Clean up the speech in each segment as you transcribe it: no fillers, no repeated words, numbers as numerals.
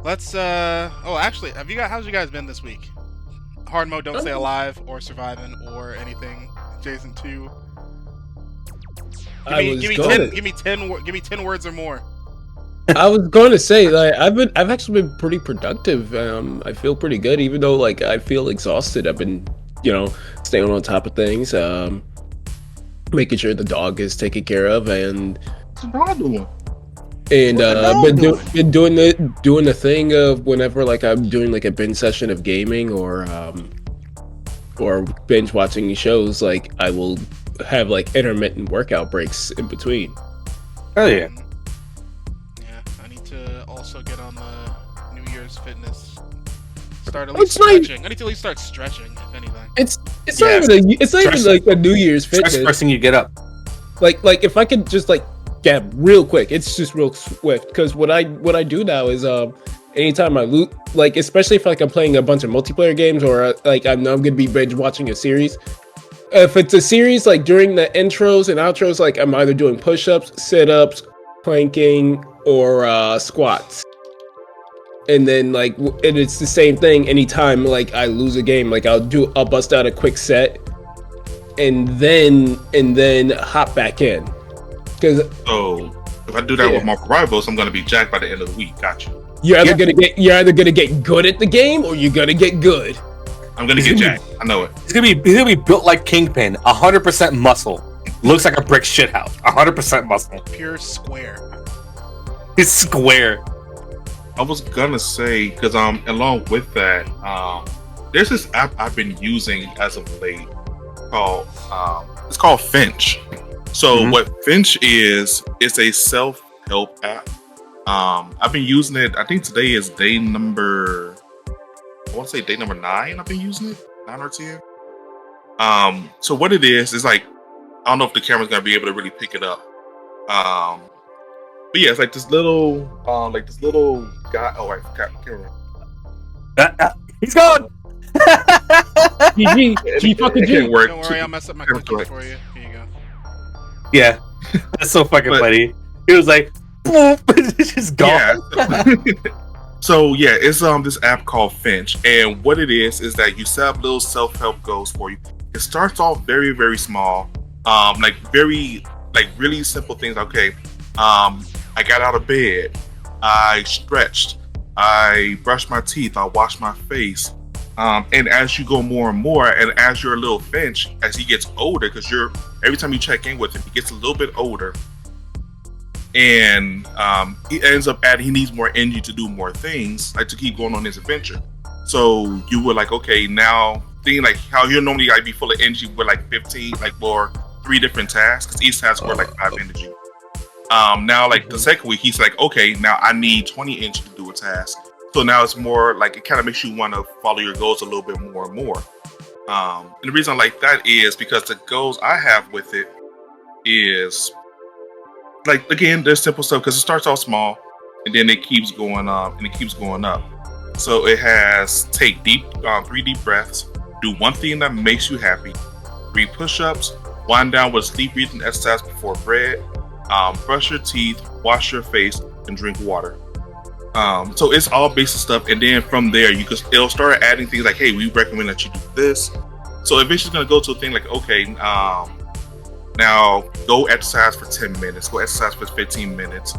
Let's oh, actually, how's you guys been this week? Hard mode, don't stay alive, or surviving, or anything adjacent to. Give me 10 words or more. I was going to say, like, I've actually been pretty productive. I feel pretty good, even though like I feel exhausted. I've been, staying on top of things, making sure the dog is taken care of, and What's the dog doing? And been doing the thing of whenever like I'm doing like a binge session of gaming or binge watching shows, like I will have like intermittent workout breaks in between. Oh yeah. Yeah, I need to also get on the New Year's fitness. Start at least stretching. I need to at least start stretching, if anything. It's not even like a New Year's fitness. Stretch first thing you get up. Like if I could just like real quick, it's just real swift, because what I do now is anytime I loot, like especially if like I'm playing a bunch of multiplayer games, or like I know I'm gonna be binge watching a series. If it's a series, like during the intros and outros, like I'm either doing push-ups, sit-ups, planking, or squats. And then like and it's the same thing anytime like I lose a game, like I'll bust out a quick set and then hop back in. So if I do that with Mark Rivals, I'm gonna be jacked by the end of the week. Gotcha. You're either gonna get good at the game, or you're gonna get good. I'm gonna get jacked. I know it. He's gonna be built like Kingpin, 100% muscle. Looks like a brick shithouse. 100% muscle. Pure square. He's square. I was gonna say, because along with that, there's this app I've been using as of late called it's called Finch. So what Finch is a self-help app. I've been using it. I think today is day number 9. I've been using it, 9 or 10. So what it is like, I don't know if the camera's gonna be able to really pick it up. But yeah, it's like this little guy. Oh, I forgot the camera. He's gone. GG fucking G. Can't work. Don't worry, I'll mess up my cookies for you. Here you go. Yeah, that's so fucking funny. He was like, it's just gone. Yeah. So yeah, it's this app called Finch, and what it is that you set up little self-help goals for you. It starts off very, very small, really simple things. Okay, I got out of bed, I stretched, I brushed my teeth, I washed my face. And as you go more and more, and as your little Finch, as he gets older, because every time you check in with him, he gets a little bit older, and he ends up he needs more energy to do more things, like to keep going on his adventure. So you were like, okay, now thinking like how you're normally like be full of energy with like 15, like for 3 different tasks, because each task were like 5 energy. Now like the second week, he's like, okay, now I need 20 energy to do a task. So now it's more like it kind of makes you want to follow your goals a little bit more and more. And the reason I like that is because the goals I have with it is like, again, there's simple stuff because it starts off small and then it keeps going up and it keeps going up. So it has take 3 deep breaths, do one thing that makes you happy, 3 push-ups, wind down with a sleep breathing exercise before bed, brush your teeth, wash your face, and drink water. So it's all basic stuff, and then from there it'll start adding things like, hey, we recommend that you do this. So eventually it's gonna go to a thing like, okay, now go exercise for 10 minutes, go exercise for 15 minutes,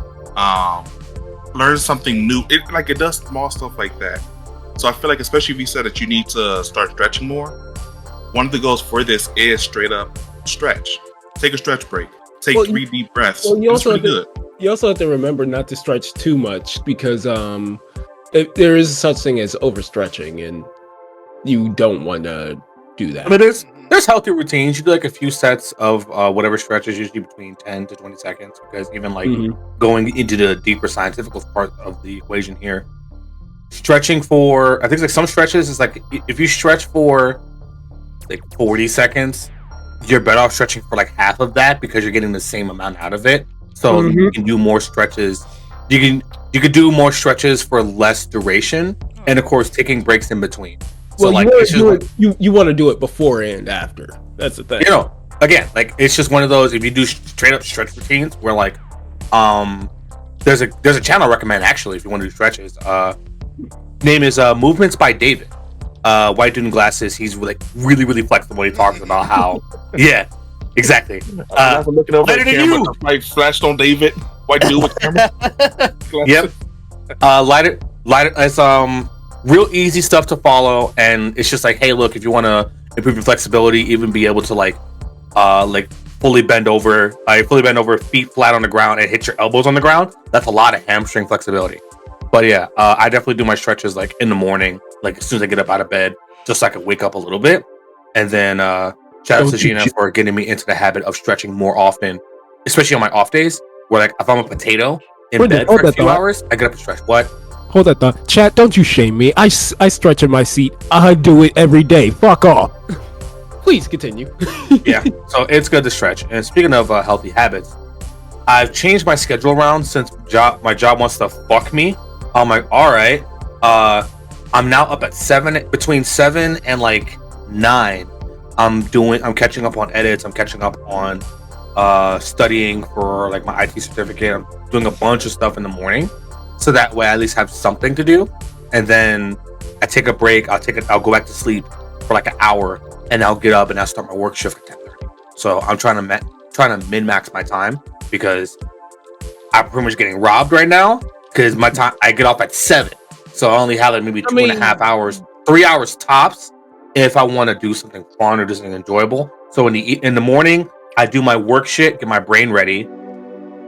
learn something new. It does small stuff like that. So I feel like, especially if you said that you need to start stretching more, one of the goals for this is straight up stretch. Take a stretch break. Take 3 deep breaths. Well, it's pretty good. You also have to remember not to stretch too much, because there is such thing as overstretching, and you don't want to do that. I mean, there's healthy routines. You do like a few sets of whatever stretches, usually between 10 to 20 seconds, because even like going into the deeper scientific part of the equation here, stretching for, I think like some stretches is like, if you stretch for like 40 seconds, you're better off stretching for like half of that, because you're getting the same amount out of it. So you can do more stretches. You could do more stretches for less duration, and of course taking breaks in between. So well, you want to do it before and after. That's the thing. Again, like it's just one of those. If you do straight up stretch routines, where like there's a channel I recommend actually if you want to do stretches. Name is Movements by David. White dude in glasses. He's like really flexible when he talks about how. Yeah, exactly. I'm looking over lighter at the than camera. you. The light flashed on David. White dude with camera. Yep. Lighter. It's real easy stuff to follow, and it's just like, hey, look, if you want to improve your flexibility, even be able to like fully bend over, feet flat on the ground, and hit your elbows on the ground. That's a lot of hamstring flexibility. But yeah, I definitely do my stretches like in the morning, like as soon as I get up out of bed, just so I can wake up a little bit. And then shout out to Gina for getting me into the habit of stretching more often, especially on my off days, where like if I'm a potato in bed for a few hours, I get up and stretch. What? Hold that thought. Chat, don't you shame me. I stretch in my seat. I do it every day. Fuck off. Please continue. Yeah, so it's good to stretch. And speaking of healthy habits, I've changed my schedule around since my job wants to fuck me. I'm like, all right. I'm now up at between 7 and like 9. I'm catching up on edits. I'm catching up on studying for like my IT certificate. I'm doing a bunch of stuff in the morning, so that way I at least have something to do. And then I take a break. I'll go back to sleep for like an hour, and I'll get up and I'll start my work shift at 10:30. So I'm trying to min-max my time, because I'm pretty much getting robbed right now. Because my time, I get off at 7, so I only have like maybe 2.5 hours, 3 hours tops, if I want to do something fun or do something enjoyable. So in the morning, I do my work shit, get my brain ready,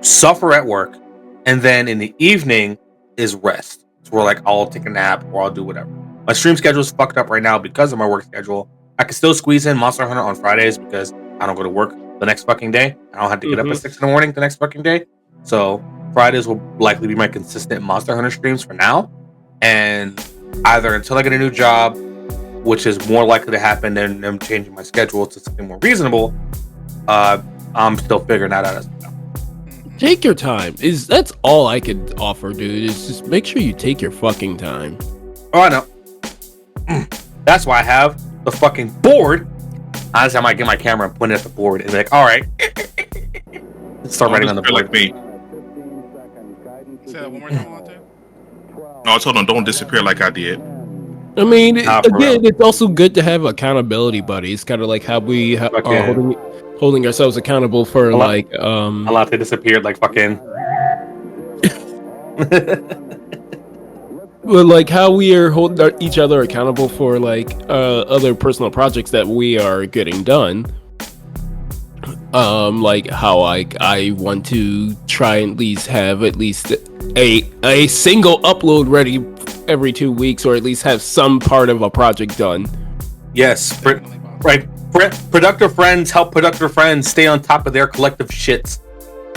suffer at work, and then in the evening is rest. So where like I'll take a nap or I'll do whatever. My stream schedule is fucked up right now because of my work schedule. I can still squeeze in Monster Hunter on Fridays because I don't go to work the next fucking day. I don't have to get up at 6 in the morning the next fucking day. So Fridays will likely be my consistent Monster Hunter streams for now. And either until I get a new job, which is more likely to happen than them changing my schedule to something more reasonable, I'm still figuring that out as well. Take your time. That's all I could offer, dude. Is just make sure you take your fucking time. Oh, I know. That's why I have the fucking board. Honestly, I might get my camera and point it at the board and be like, all right. Start writing on the board. Like me. Say that one more time, Alante. No, I told them don't disappear like I did. I mean, again, it's also good to have accountability buddies. Kind of like how we are holding ourselves accountable for like Alante disappeared like fucking. Well, like how we are holding each other accountable for like other personal projects that we are getting done. Like how I want to try and at least have a single upload ready every 2 weeks, or at least have some part of a project done. Yes, right. Productive friends help productive friends stay on top of their collective shits,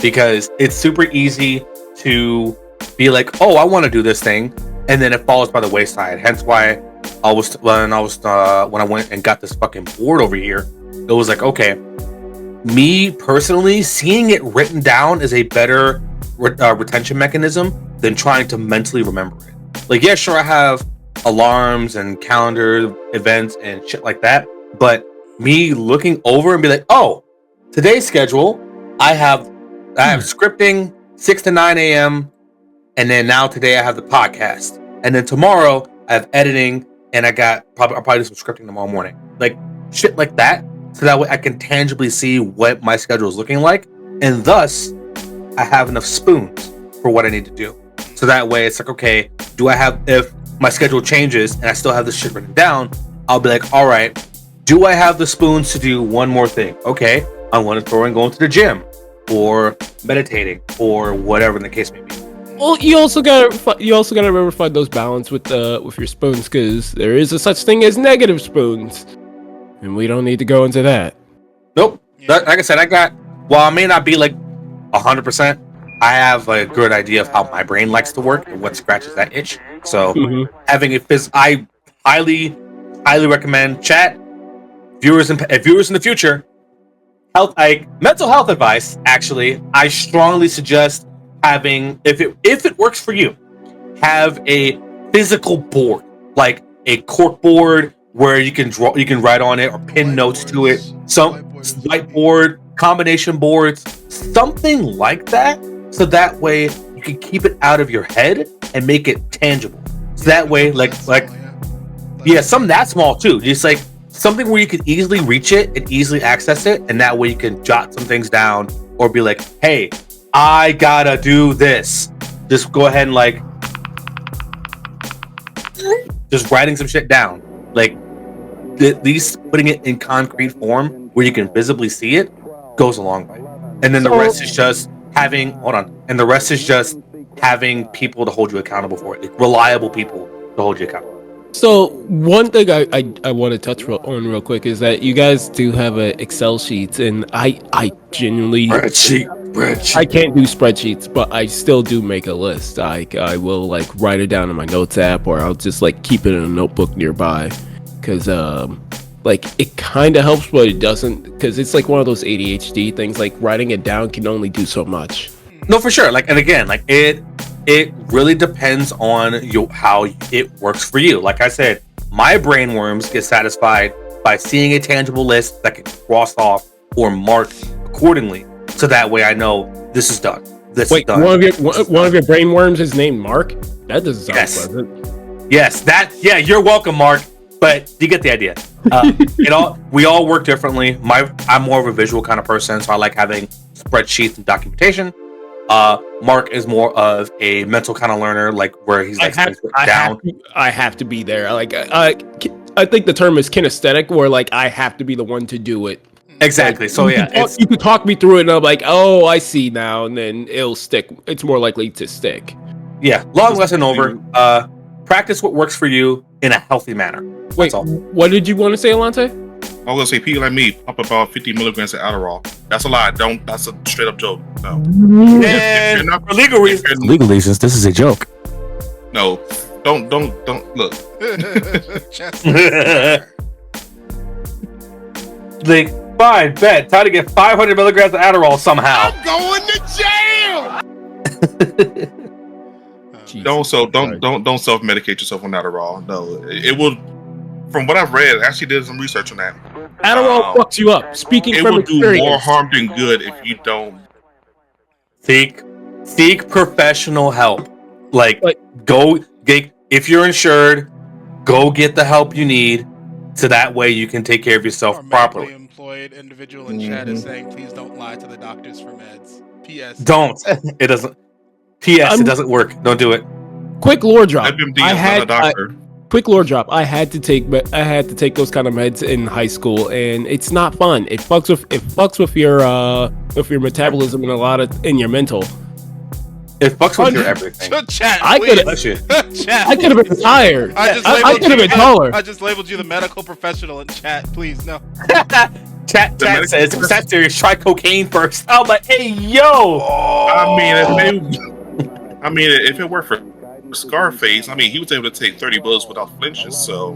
because it's super easy to be like, oh, I want to do this thing, and then it falls by the wayside. Hence why when I went and got this fucking board over here, it was like, okay, me personally, seeing it written down is a better retention mechanism than trying to mentally remember it. Like, yeah, sure, I have alarms and calendar events and shit like that, but me looking over and be like, oh, today's schedule, I have scripting 6 to 9 a.m. and then now today I have the podcast, and then tomorrow I have editing, and I'll probably do some scripting tomorrow morning, like shit like that, so that way I can tangibly see what my schedule is looking like, and thus I have enough spoons for what I need to do. So that way it's like, okay, if my schedule changes and I still have this shit written down, I'll be like, all right, do I have the spoons to do one more thing? Okay, I want to throw in going to the gym or meditating or whatever the case may be. Well, you also gotta remember to find those balance with your spoons, because there is a such thing as negative spoons, and we don't need to go into that. Nope. Like I said, while I may not be like 100%, I have a good idea of how my brain likes to work and what scratches that itch. So having I highly recommend, chat, viewers in the future, mental health advice. Actually, I strongly suggest having, if it works for you, have a physical board, like a cork board where you can write on it or pin notes to it. Some whiteboard, combination boards, something like that. So that way you can keep it out of your head and make it tangible. So that way, like, something that small too. Just like something where you can easily reach it and easily access it, and that way you can jot some things down or be like, "Hey, I gotta do this." Just go ahead and like, just writing some shit down. Like, at least putting it in concrete form where you can visibly see it goes a long way. And then the rest is just having and the rest is just having people to hold you accountable for it, like reliable people to hold you accountable. So one thing I want to touch on real quick is that you guys do have a Excel sheets, and I genuinely Spreadsheet. I can't do spreadsheets, but I still do make a list. I will like write it down in my notes app, or I'll just like keep it in a notebook nearby, because like it kind of helps, but it doesn't, because it's like one of those ADHD things. Like writing it down can only do so much. No, for sure. Like, and again, like it really depends on how it works for you. Like I said, my brain worms get satisfied by seeing a tangible list that can cross off or marked accordingly, so that way I know this is done. This is done. One of your brain worms is named Mark? That doesn't sound pleasant. Yes, yeah, you're welcome, Mark. But you get the idea. We all work differently. I'm more of a visual kind of person, so I like having spreadsheets and documentation. Mark is more of a mental kind of learner, like where he's like I have to be there. Like I think the term is kinesthetic, where like I have to be the one to do it. Exactly. Like, so yeah, you could talk me through it, and I'm like, oh, I see now, and then it'll stick. It's more likely to stick. Yeah. Long lesson over. Practice what works for you in a healthy manner. Wait, what did you want to say, Alante? I was gonna say people like me pump about 50 milligrams of Adderall. That's a lie. That's a straight up joke. No. And for legal reasons, this is a joke. No, don't look. Like, fine, bet. Time to get 500 milligrams of Adderall somehow. I'm going to jail. Don't self-medicate yourself on Adderall. No, it will. From what I've read, I actually did some research on that. Adderall fucks you up. Speaking from experience, it will do more harm than good if you don't seek professional help. Like go get, if you're insured, go get the help you need, so that way you can take care of yourself properly. Employed individual in chat is saying, please don't lie to the doctors for meds. P.S. Don't. It doesn't. P.S. It doesn't work. Don't do it. Quick lore drop. Quick lore drop. I had to take those kind of meds in high school, and it's not fun. It fucks with your metabolism and in your mental. It fucks with your everything. Chat, I could have been tired. I could have been taller. I just labeled you the medical professional in chat. Please, no. Chat says, if that's serious, try cocaine first. I'm like, hey, yo. I mean, if it worked for Scarface, I mean, he was able to take 30 bullets without flinches. So